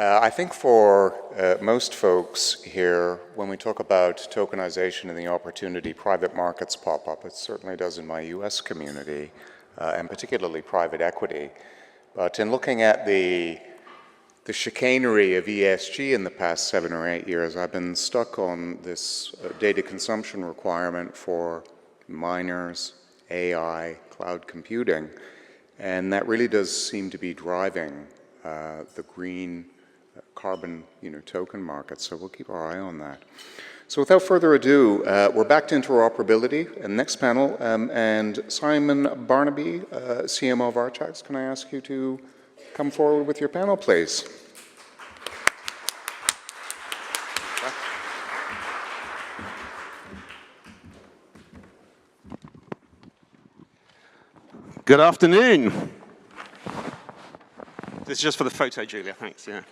I think for most folks here, when we talk about tokenization and the opportunity private markets pop up, it certainly does in my US community, and particularly private equity. But in looking at the chicanery of ESG in the past 7 or 8 years, I've been stuck on this data consumption requirement for miners, AI, cloud computing, and that really does seem to be driving the green carbon token market, so we'll keep our eye on that. So without further ado, we're back to interoperability, and next panel, and Simon Barnaby, CMO of Archax, can I ask you to come forward with your panel, please? Good afternoon. This is just for the photo, Julia, thanks, yeah.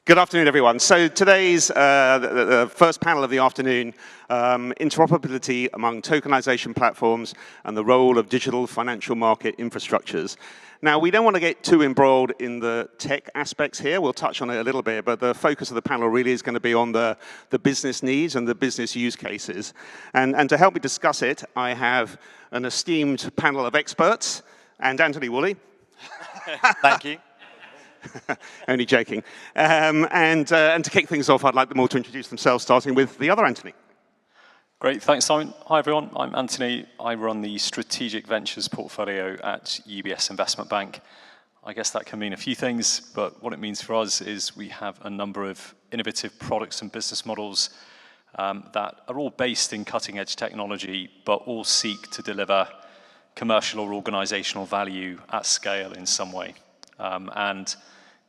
Good afternoon, everyone. So today's the first panel of the afternoon, interoperability among tokenization platforms and the role of digital financial market infrastructures. Now, we don't want to get too embroiled in the tech aspects here. We'll touch on it a little bit, but the focus of the panel really is going to be on the business needs and the business use cases. And to help me discuss it, I have an esteemed panel of experts and Anthony Woolley. Thank you. Only joking. And to kick things off, I'd like them all to introduce themselves, starting with the other Anthony. Great, thanks, Simon. Hi, everyone. I'm Anthony. I run the Strategic Ventures portfolio at UBS Investment Bank. I guess that can mean a few things, but what it means for us is we have a number of innovative products and business models that are all based in cutting-edge technology, but all seek to deliver commercial or organizational value at scale in some way. And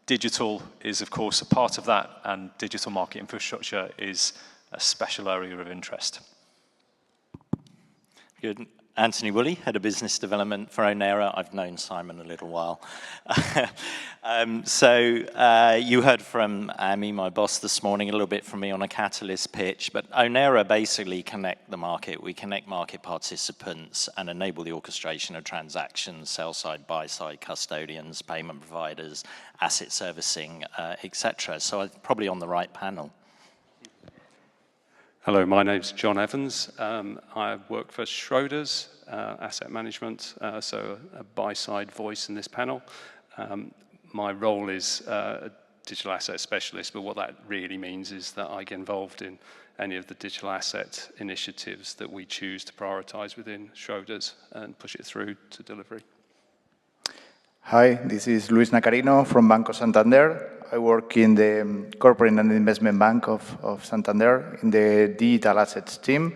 digital is, of course, a part of that, and digital market infrastructure is a special area of interest. Good. Anthony Woolley, Head of Business Development for Onera. I've known Simon a little while. You heard from Amy, my boss, this morning, a little bit from me on a catalyst pitch, but Onera basically connect the market. We connect market participants and enable the orchestration of transactions, sell-side, buy-side, custodians, payment providers, asset servicing, etc. So I'm probably on the right panel. Hello, my name's John Evans. I work for Schroders Asset Management, so a buy-side voice in this panel. My role is a digital asset specialist, but what that really means is that I get involved in any of the digital asset initiatives that we choose to prioritize within Schroders and push it through to delivery. Hi, this is Luis Nacarino from Banco Santander. I work in the Corporate and Investment Bank of Santander in the Digital Assets team.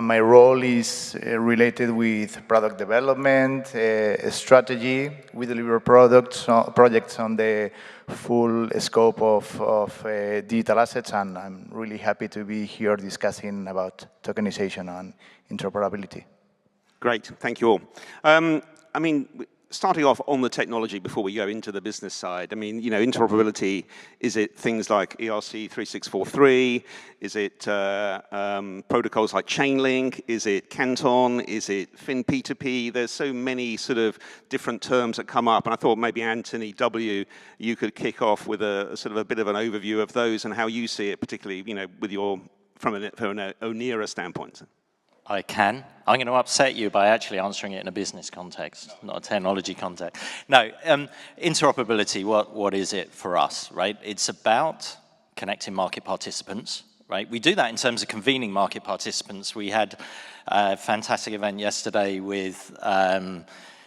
My role is related with product development, strategy. We deliver projects on the full scope of digital assets, and I'm really happy to be here discussing about tokenization and interoperability. Great, thank you all. Starting off on the technology before we go into the business side, interoperability, is it things like ERC 3643? Is it protocols like Chainlink? Is it Canton? Is it FinP2P? There's so many sort of different terms that come up, and I thought maybe Anthony W., you could kick off with a sort of a bit of an overview of those and how you see it, particularly, with from an Onera standpoint. I can. I'm going to upset you by actually answering it in a business context, not a technology context. No, interoperability, what is it for us, right? It's about connecting market participants, right? We do that in terms of convening market participants. We had a fantastic event yesterday with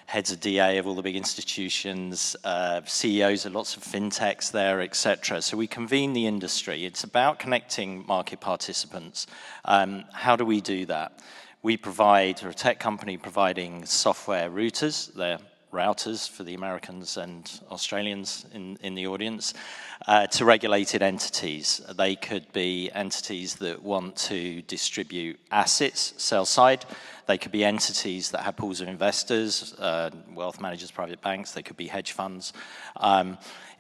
heads of DA of all the big institutions, CEOs of lots of fintechs there, etc. So we convene the industry. It's about connecting market participants. How do we do that? We provide, or a tech company providing software routers, they're routers for the Americans and Australians in the audience, to regulated entities. They could be entities that want to distribute assets, sell side. They could be entities that have pools of investors, wealth managers, private banks. They could be hedge funds.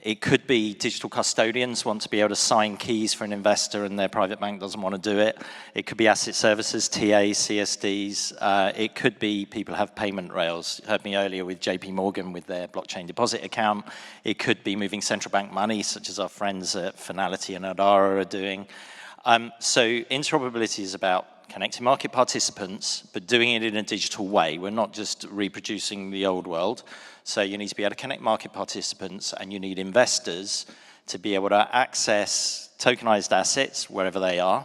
It could be digital custodians want to be able to sign keys for an investor and their private bank doesn't want to do it. It could be asset services, TAs, CSDs. It could be people have payment rails. You heard me earlier with JP Morgan with their blockchain deposit account. It could be moving central bank money, such as our friends at Finality and Adara are doing. So interoperability is about connecting market participants, but doing it in a digital way. We're not just reproducing the old world. So you need to be able to connect market participants, and you need investors to be able to access tokenized assets wherever they are.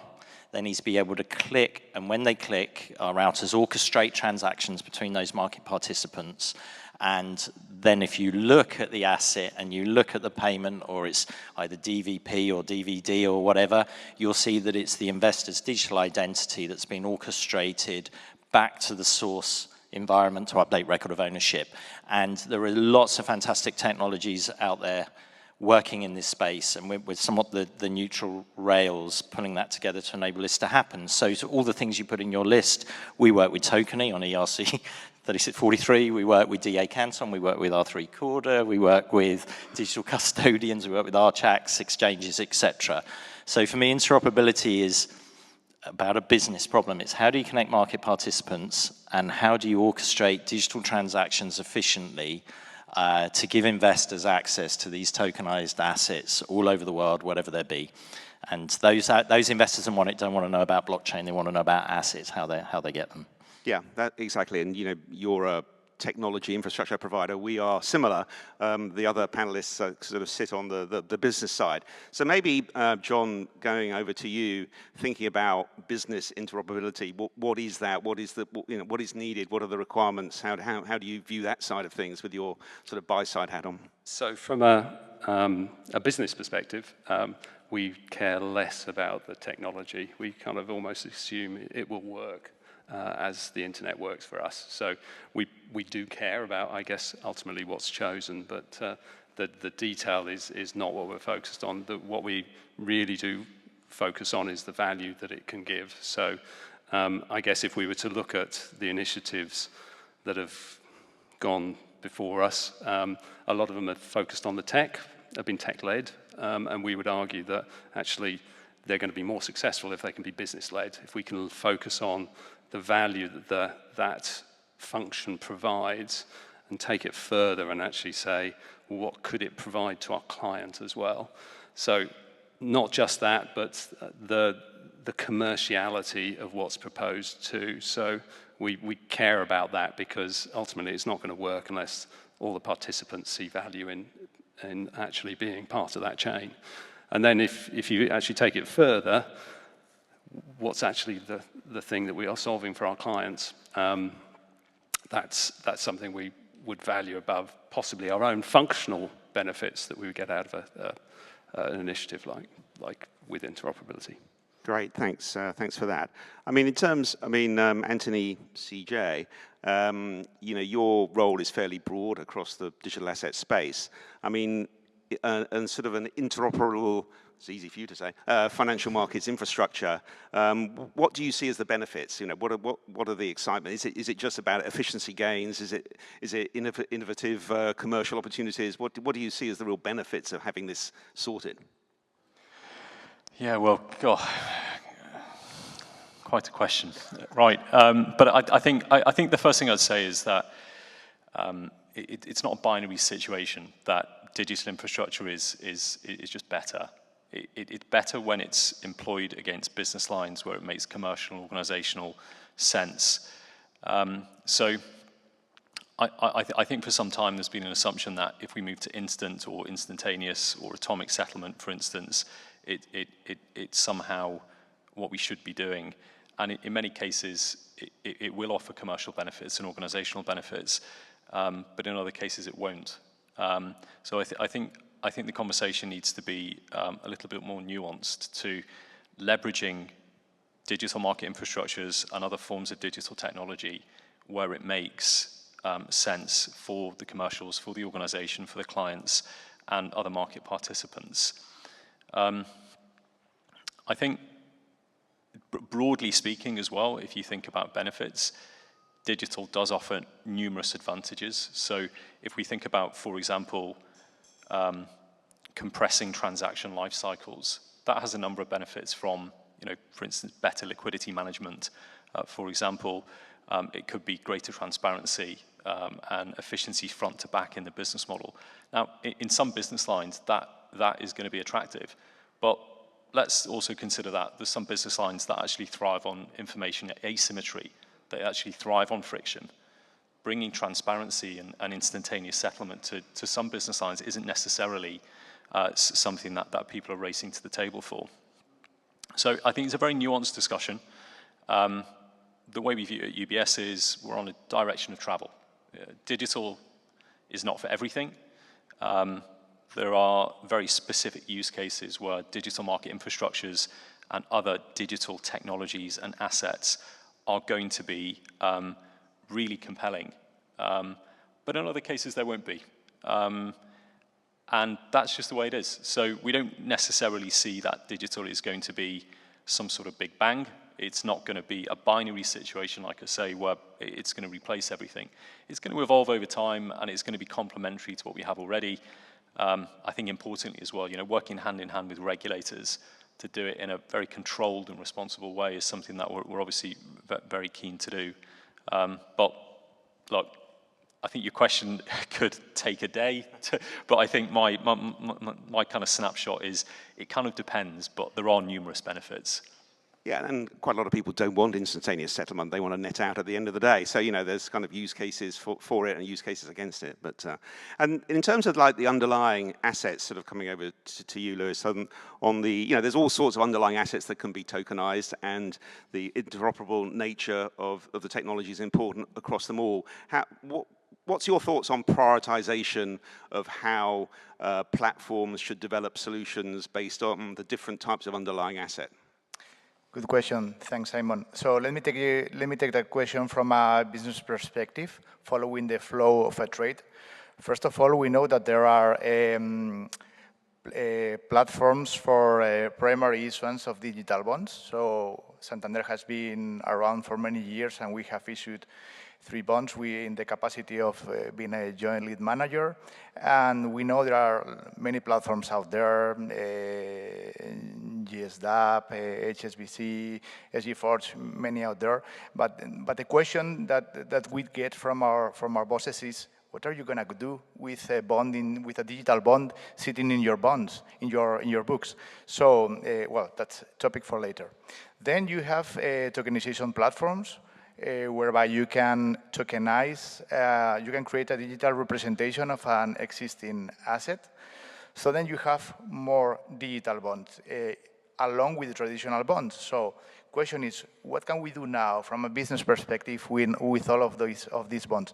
They need to be able to click, and when they click, our routers orchestrate transactions between those market participants. And then if you look at the asset and you look at the payment, or it's either DVP or DVD or whatever, you'll see that it's the investor's digital identity that's been orchestrated back to the source environment to update record of ownership. And there are lots of fantastic technologies out there working in this space, and with somewhat the neutral rails pulling that together to enable this to happen. So to all the things you put in your list, we work with Tokeny on ERC 3643, we work with DA Canton, we work with R3 Corda, we work with digital custodians, we work with Archax, exchanges, etc. So for me, interoperability is about a business problem. It's how do you connect market participants, and how do you orchestrate digital transactions efficiently to give investors access to these tokenized assets all over the world, whatever they be. And those investors don't want to know about blockchain, they want to know about assets, how they get them. Yeah, exactly. And you're a technology infrastructure provider. We are similar. The other panelists sort of sit on the business side. So maybe, John, going over to you, thinking about business interoperability. What is that? What is needed? What are the requirements? How do you view that side of things with your sort of buy-side hat on? So from a business perspective, we care less about the technology. We kind of almost assume it will work as the internet works for us. So we do care about, I guess, ultimately what's chosen, but the detail is not what we're focused on. What we really do focus on is the value that it can give. So I guess if we were to look at the initiatives that have gone before us, a lot of them are focused on the tech, have been tech-led, and we would argue that actually they're going to be more successful if they can be business-led, if we can focus on the value that that function provides and take it further and actually say, well, what could it provide to our client as well? So not just that, but the commerciality of what's proposed too. So we care about that because ultimately it's not going to work unless all the participants see value in actually being part of that chain. And then if you actually take it further, what's actually the thing that we are solving for our clients, that's something we would value above possibly our own functional benefits that we would get out of an initiative like with interoperability. Great, thanks for that. I mean, Anthony, CJ, your role is fairly broad across the digital asset space. I mean, and sort of an interoperable, it's easy for you to say, financial markets infrastructure. What do you see as the benefits? What are the excitement? Is it just about efficiency gains? Is it innovative commercial opportunities? What do you see as the real benefits of having this sorted? Yeah, well, God, quite a question, right? But I think the first thing I'd say is that it's not a binary situation that digital infrastructure is just better. It's better when it's employed against business lines where it makes commercial and organizational sense. So I think for some time there's been an assumption that if we move to instant or instantaneous or atomic settlement, for instance, it's somehow what we should be doing. And in many cases, it will offer commercial benefits and organizational benefits, but in other cases it won't. So I think the conversation needs to be a little bit more nuanced to leveraging digital market infrastructures and other forms of digital technology where it makes sense for the commercials, for the organization, for the clients, and other market participants. I think, broadly speaking as well, if you think about benefits, digital does offer numerous advantages. So if we think about, for example, compressing transaction life cycles. That has a number of benefits from, for instance, better liquidity management. For example, it could be greater transparency and efficiency front to back in the business model. Now, in some business lines, that is going to be attractive, but let's also consider that there's some business lines that actually thrive on information asymmetry. They actually thrive on friction. Bringing transparency and instantaneous settlement to some business lines isn't necessarily something that people are racing to the table for. So I think it's a very nuanced discussion. The way we view it at UBS is we're on a direction of travel. Digital is not for everything. There are very specific use cases where digital market infrastructures and other digital technologies and assets are going to be really compelling. But in other cases, there won't be. And that's just the way it is. So we don't necessarily see that digital is going to be some sort of big bang. It's not going to be a binary situation, like I say, where it's going to replace everything. It's going to evolve over time, and it's going to be complementary to what we have already. I think importantly as well, working hand in hand with regulators to do it in a very controlled and responsible way is something that we're obviously very keen to do. But look, I think your question could take a day, but I think my kind of snapshot is it kind of depends, but there are numerous benefits. Yeah, and quite a lot of people don't want instantaneous settlement. They want to net out at the end of the day. So, there's kind of use cases for it and use cases against it. But and in terms of like the underlying assets sort of coming over to you, Lewis, on the, there's all sorts of underlying assets that can be tokenized, and the interoperable nature of the technology is important across them all. What's your thoughts on prioritization of how platforms should develop solutions based on the different types of underlying asset? Good question. Thanks, Simon. So let me take that question from a business perspective, following the flow of a trade. First of all, we know that there are platforms for primary issuance of digital bonds. So Santander has been around for many years, and we have issued 3 bonds in the capacity of being a joint lead manager. And we know there are many platforms out there, GSDAP, HSBC, SGForge, many out there. But the question that we get from our bosses is, what are you going to do with a bond with a digital bond sitting in your bonds, in your books? So, well, that's a topic for later. Then you have tokenization platforms, whereby you can tokenize, you can create a digital representation of an existing asset. So then you have more digital bonds, along with the traditional bonds. So question is, what can we do now from a business perspective with all of these bonds?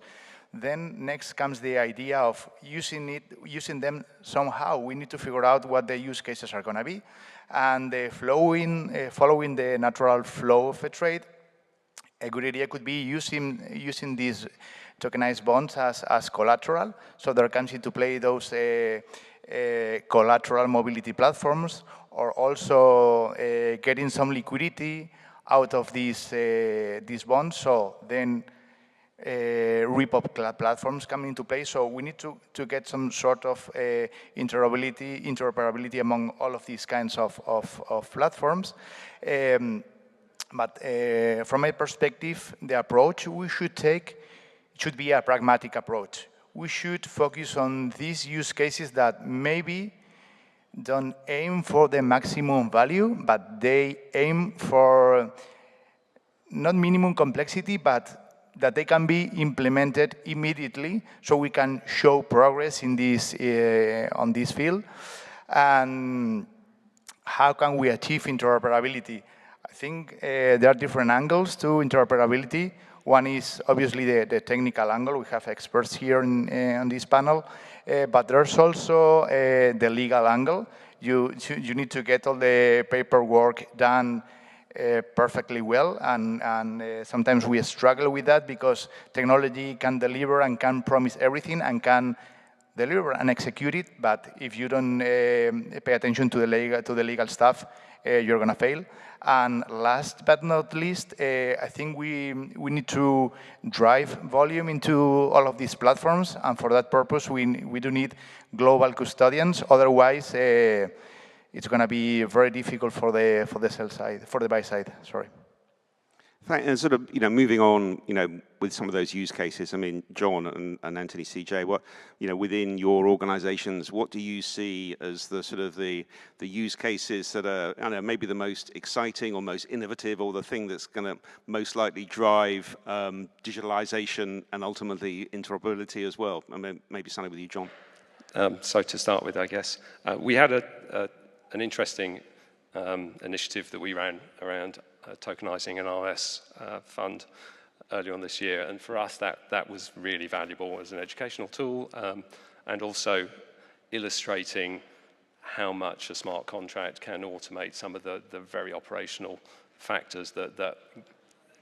Then next comes the idea of using them somehow. We need to figure out what the use cases are going to be. And following the natural flow of a trade, a good idea could be using these tokenized bonds as collateral. So there comes into play those collateral mobility platforms, or also getting some liquidity out of these bonds. So then repo platforms come into play. So we need to get some sort of interoperability among all of these kinds of platforms. But from my perspective, the approach we should take should be a pragmatic approach. We should focus on these use cases that maybe don't aim for the maximum value, but they aim for not minimum complexity, but that they can be implemented immediately, so we can show progress in this on this field. And how can we achieve interoperability? I think there are different angles to interoperability. One is obviously the technical angle. We have experts here on this panel, but there's also the legal angle. You need to get all the paperwork done perfectly well, and sometimes we struggle with that because technology can deliver and can promise everything and can deliver and execute it, but if you don't pay attention to the legal stuff, you're going to fail. And last but not least, I think we need to drive volume into all of these platforms, and for that purpose, we do need global custodians. Otherwise, it's going to be very difficult for the sell side, for the buy side. Sorry. And sort of, moving on, with some of those use cases. I mean, John and Anthony, CJ, what, within your organizations, what do you see as the sort of the use cases that are, I don't know, maybe the most exciting or most innovative, or the thing that's going to most likely drive digitalization and ultimately interoperability as well? I mean, maybe something with you, John. So to start with, I guess, we had an interesting initiative that we ran around tokenizing an RS fund earlier on this year, and for us that was really valuable as an educational tool, and also illustrating how much a smart contract can automate some of the very operational factors that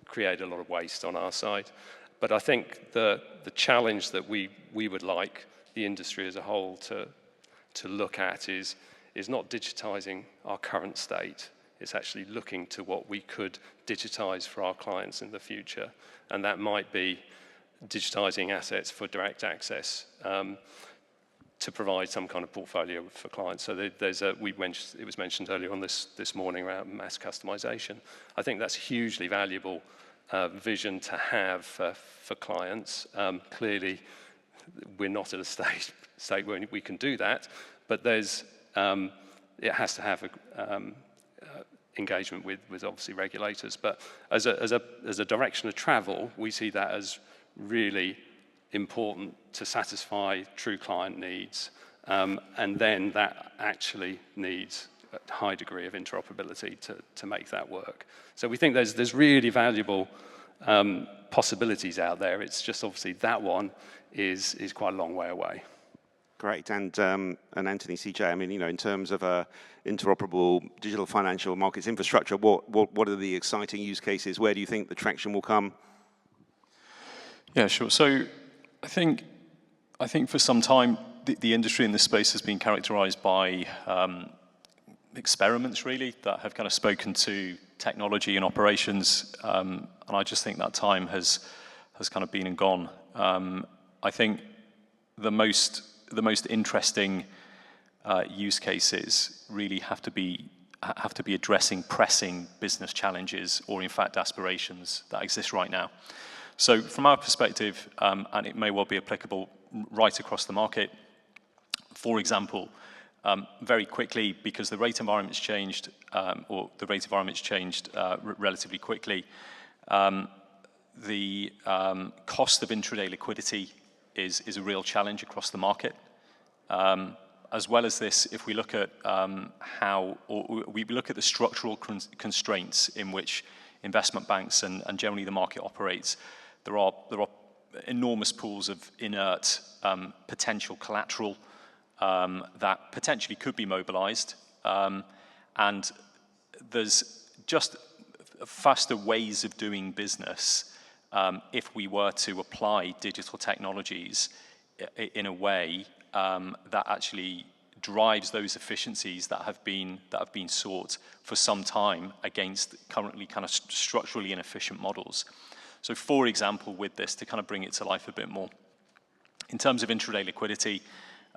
create a lot of waste on our side. But I think the challenge that we would like the industry as a whole to look at is not digitizing our current state. It's actually looking to what we could digitize for our clients in the future. And that might be digitizing assets for direct access to provide some kind of portfolio for clients. So it was mentioned earlier on this morning around mass customization. I think that's hugely valuable vision to have for clients. Clearly, we're not at a state where we can do that, but it has to have engagement with obviously regulators. But as a direction of travel, we see that as really important to satisfy true client needs, and then that actually needs a high degree of interoperability to make that work. So we think there's really valuable possibilities out there. It's just obviously that one is quite a long way away. Great, and Anthony, CJ, I mean, in terms of interoperable digital financial markets infrastructure, what are the exciting use cases? Where do you think the traction will come? Yeah, sure. So I think for some time the industry in this space has been characterized by experiments, really, that have kind of spoken to technology and operations, and I just think that time has kind of been and gone. I think the most interesting use cases really have to be addressing pressing business challenges, or in fact aspirations that exist right now. So from our perspective, and it may well be applicable right across the market, for example, very quickly, because the rate environment's changed, relatively quickly, the cost of intraday liquidity is a real challenge across the market. As well as this, if we look at we look at the structural constraints in which investment banks and generally the market operates, there are enormous pools of inert potential collateral that potentially could be mobilized, and there's just faster ways of doing business if we were to apply digital technologies in a way that actually drives those efficiencies that have been sought for some time against currently kind of structurally inefficient models. So, for example, with this, to kind of bring it to life a bit more, in terms of intraday liquidity,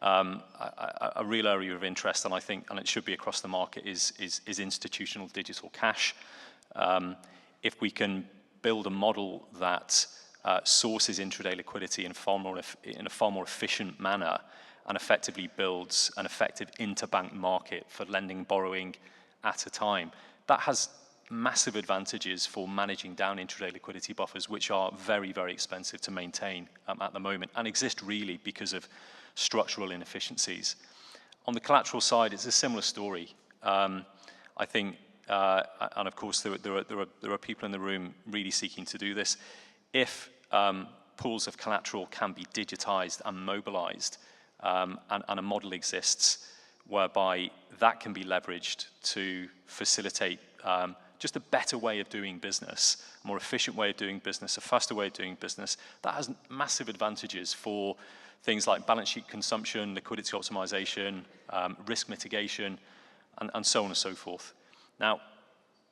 a real area of interest, and I think, and it should be across the market, is institutional digital cash. If we can build a model that sources intraday liquidity in a far more efficient manner, and effectively builds an effective interbank market for lending and borrowing at a time, that has massive advantages for managing down intraday liquidity buffers, which are very, very expensive to maintain at the moment, and exist really because of structural inefficiencies. On the collateral side, it's a similar story. I think, and of course there are people in the room really seeking to do this. If pools of collateral can be digitized and mobilized, and a model exists whereby that can be leveraged to facilitate just a better way of doing business, a more efficient way of doing business, a faster way of doing business, that has massive advantages for things like balance sheet consumption, liquidity optimization, risk mitigation, and so on and so forth. Now,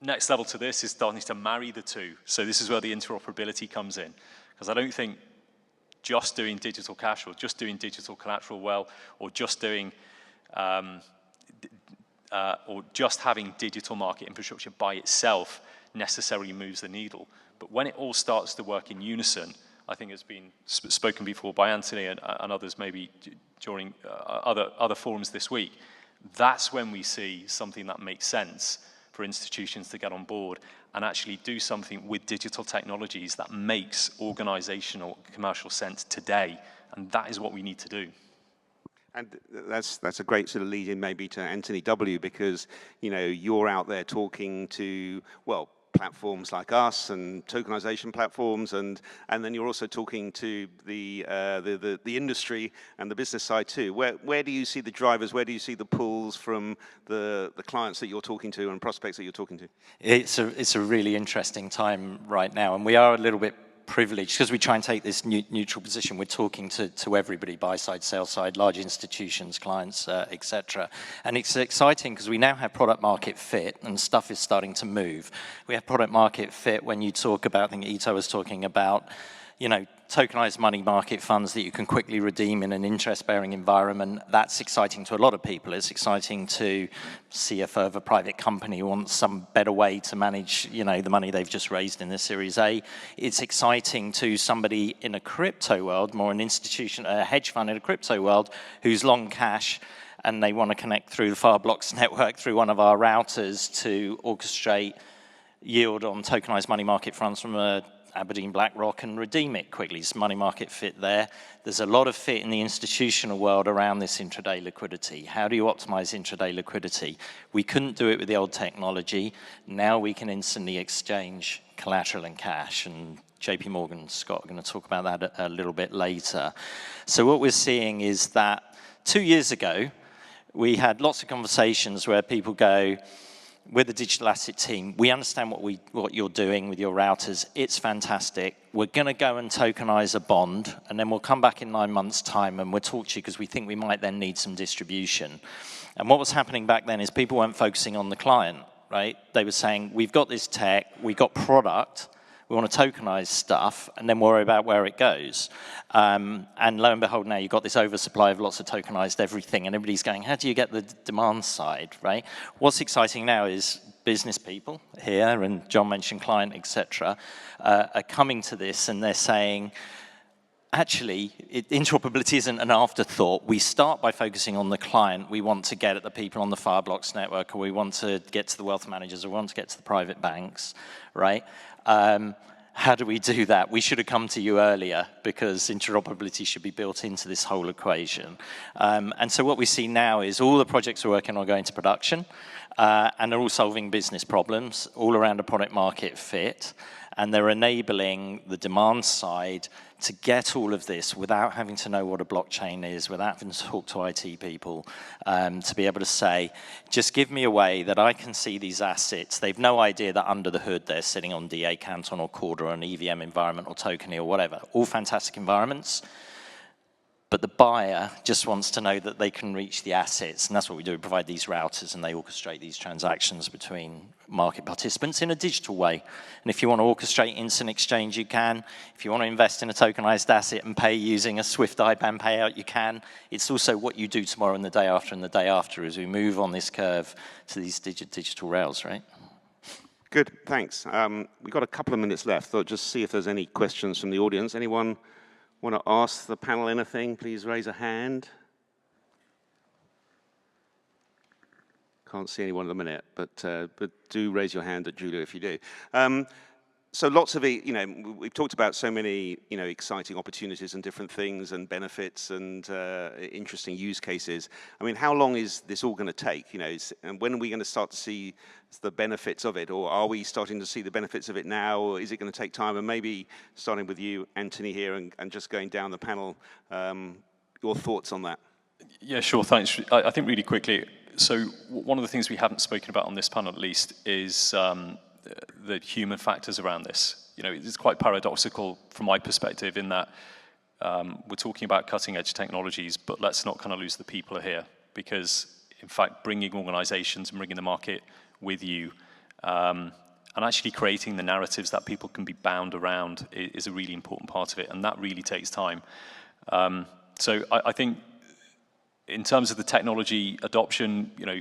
next level to this is starting to marry the two. So this is where the interoperability comes in, because I don't think just doing digital cash or just doing digital collateral well, or just doing or just having digital market infrastructure by itself necessarily moves the needle. But when it all starts to work in unison, I think it's been spoken before by Anthony and others maybe during other forums this week, that's when we see something that makes sense for institutions to get on board and actually do something with digital technologies that makes organizational commercial sense today. And that is what we need to do. And that's a great sort of lead in maybe to Anthony W, because you're out there talking to, well, platforms like us and tokenization platforms, and then you're also talking to the industry and the business side too. Where do you see the drivers? Where do you see the pulls from the clients that you're talking to and prospects that you're talking to? It's a really interesting time right now, and we are a little bit privileged because we try and take this neutral position. We're talking to everybody, buy side, sell side, large institutions, clients, etc. And it's exciting because we now have product market fit and stuff is starting to move. We have product market fit when you talk about, I think Ito was talking about, tokenized money market funds that you can quickly redeem in an interest-bearing environment. That's exciting to a lot of people. It's exciting to CFO of a private company who wants some better way to manage, the money they've just raised in the Series A. It's exciting to somebody in a crypto world, more an institution, a hedge fund in a crypto world, who's long cash, and they want to connect through the Fireblocks network through one of our routers to orchestrate yield on tokenized money market funds from a Aberdeen BlackRock and redeem it quickly. It's money market fit there. There's a lot of fit in the institutional world around this intraday liquidity. How do you optimize intraday liquidity? We couldn't do it with the old technology. Now we can instantly exchange collateral and cash, and JP Morgan and Scott are going to talk about that a little bit later. So what we're seeing is that 2 years ago, we had lots of conversations where people go, we're the digital asset team. We understand what you're doing with your routers. It's fantastic. We're going to go and tokenize a bond, and then we'll come back in 9 months' time and we'll talk to you because we think we might then need some distribution. And what was happening back then is people weren't focusing on the client, right? They were saying, we've got this tech, we've got product, we want to tokenize stuff, and then worry about where it goes. And lo and behold, now you've got this oversupply of lots of tokenized everything, and everybody's going, how do you get the demand side, right? What's exciting now is business people here, and John mentioned client, et cetera, are coming to this, and they're saying, actually, interoperability isn't an afterthought. We start by focusing on the client. We want to get at the people on the Fireblocks network, or we want to get to the wealth managers, or we want to get to the private banks, right? How do we do that? We should have come to you earlier because interoperability should be built into this whole equation. And so what we see now is all the projects we're working on are going to production, and they're all solving business problems all around a product market fit, and they're enabling the demand side to get all of this without having to know what a blockchain is, without having to talk to IT people, to be able to say, just give me a way that I can see these assets. They've no idea that under the hood they're sitting on DA, Canton, or Corda, or an EVM environment, or Tokeny, or whatever. All fantastic environments. But the buyer just wants to know that they can reach the assets, and that's what we do. We provide these routers, and they orchestrate these transactions between market participants in a digital way. And if you want to orchestrate instant exchange, you can. If you want to invest in a tokenized asset and pay using a Swift IBAN payout, you can. It's also what you do tomorrow and the day after as we move on this curve to these digital rails, right? Good, thanks. We've got a couple of minutes left. I'll just see if there's any questions from the audience. Anyone want to ask the panel anything? Please raise a hand. Can't see anyone at the minute, but do raise your hand at Julia if you do. So lots of it, we've talked about so many, exciting opportunities and different things and benefits and interesting use cases. I mean, how long is this all going to take? And when are we going to start to see the benefits of it? Or are we starting to see the benefits of it now? Or is it going to take time? And maybe starting with you, Anthony, here, and just going down the panel, your thoughts on that? Yeah, sure, thanks. I think really quickly, so one of the things we haven't spoken about on this panel, at least, is the human factors around this. It's quite paradoxical from my perspective in that we're talking about cutting edge technologies, but let's not kind of lose the people here, because in fact, bringing organizations and bringing the market with you, and actually creating the narratives that people can be bound around is a really important part of it, and that really takes time. So I think in terms of the technology adoption, you know,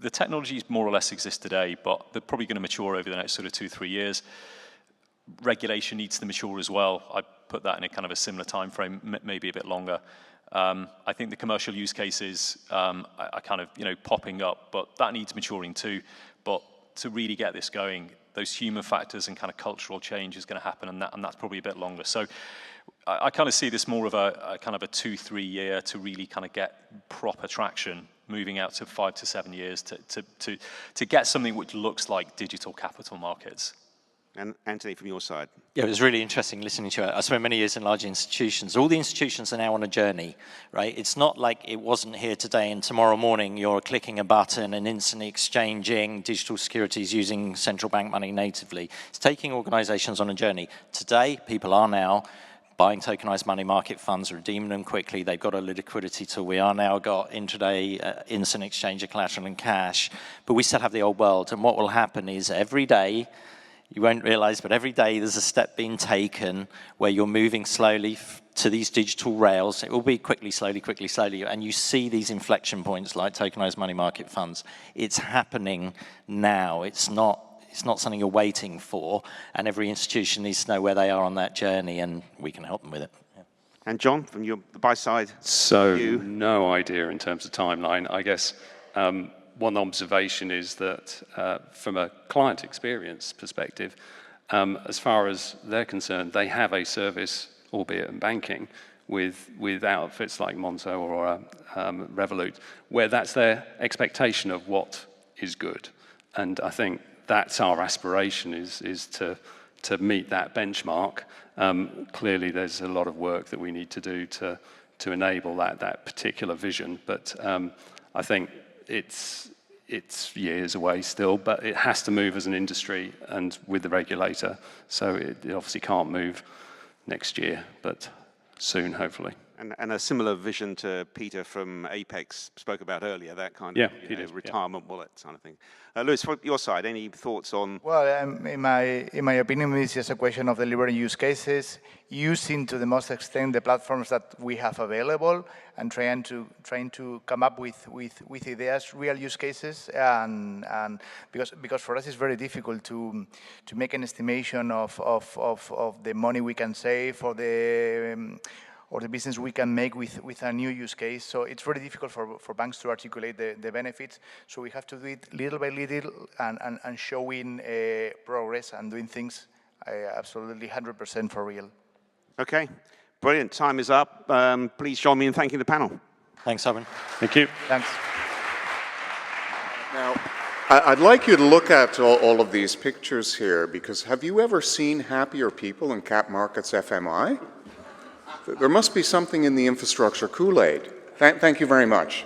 the technologies more or less exist today, but they're probably going to mature over the next sort of 2-3 years. Regulation needs to mature as well. I put that in a kind of a similar time frame, maybe a bit longer. I think the commercial use cases are kind of, you know, popping up, but that needs maturing too. But to really get this going, those human factors and kind of cultural change is going to happen, and that's probably a bit longer. So I kind of see this more of a kind of a 2-3 year to really kind of get proper traction, moving out to 5 to 7 years to get something which looks like digital capital markets. And Anthony, from your side? Yeah, it was really interesting listening to it. I spent many years in large institutions. All the institutions are now on a journey, right? It's not like it wasn't here today and tomorrow morning you're clicking a button and instantly exchanging digital securities using central bank money natively. It's taking organizations on a journey. Today, people are now buying tokenized money market funds, redeeming them quickly. They've got a liquidity tool. We are now got intraday instant exchange of collateral and cash, but we still have the old world. And what will happen is every day, you won't realize, but every day there's a step being taken where you're moving slowly to these digital rails. It will be quickly, slowly, and you see these inflection points like tokenized money market funds. It's happening now. It's not something you're waiting for, and every institution needs to know where they are on that journey, and we can help them with it. Yeah. And John, from the buy side? So no idea in terms of timeline. I guess one observation is that from a client experience perspective, as far as they're concerned, they have a service, albeit in banking, with outfits like Monzo or Revolut, where that's their expectation of what is good. And I think that's our aspiration, is to meet that benchmark. Clearly, there's a lot of work that we need to do to enable that particular vision, but I think it's years away still, but it has to move as an industry and with the regulator. So it obviously can't move next year, but soon, hopefully. And a similar vision to Peter from Apex spoke about earlier, that kind of retirement wallet kind of thing. Lewis, from your side, any thoughts on? Well, in my opinion, it's just a question of delivering use cases, using to the most extent the platforms that we have available, and trying to come up with ideas, real use cases, and because for us it's very difficult to make an estimation of the money we can save or the business we can make with a new use case. So it's very difficult for banks to articulate the benefits. So we have to do it little by little and showing progress and doing things absolutely 100% for real. Okay, brilliant. Time is up. Please join me in thanking the panel. Thanks, Simon. Thank you. Thanks. Now, I'd like you to look at all of these pictures here, because have you ever seen happier people in Cap Markets FMI? There must be something in the infrastructure Kool-Aid. Thank you very much.